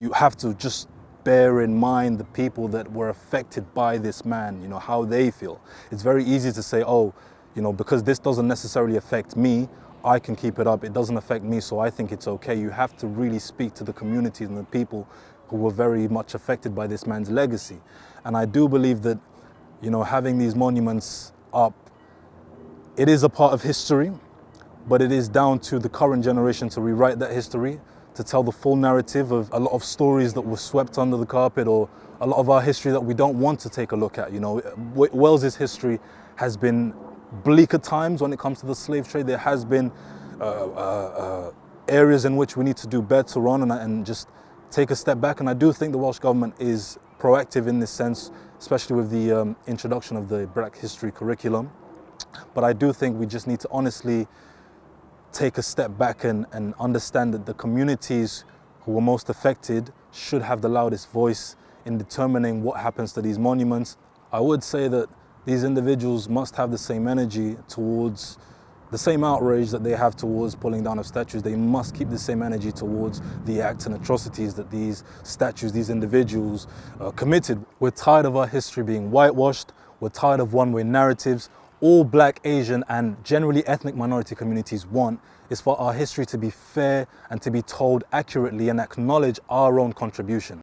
You have to just bear in mind the people that were affected by this man, you know, how they feel. It's very easy to say, oh, you know, because this doesn't necessarily affect me, I can keep it up. It doesn't affect me, so I think it's okay. You have to really speak to the communities and the people who were very much affected by this man's legacy. And I do believe that, you know, having these monuments up, it is a part of history, but it is down to the current generation to rewrite that history, to tell the full narrative of a lot of stories that were swept under the carpet, or a lot of our history that we don't want to take a look at. You know, Wales's history has been bleak at times when it comes to the slave trade. There has been areas in which we need to do better on and just take a step back. And I do think the Welsh Government is proactive in this sense, especially with the introduction of the Black History curriculum. But I do think we just need to honestly take a step back and understand that the communities who were most affected should have the loudest voice in determining what happens to these monuments. I would say that these individuals must have the same energy towards the same outrage that they have towards pulling down of statues. They must keep the same energy towards the acts and atrocities that these statues, these individuals committed. We're tired of our history being whitewashed. We're tired of one-way narratives. All Black, Asian, and generally ethnic minority communities want is for our history to be fair and to be told accurately and acknowledge our own contribution.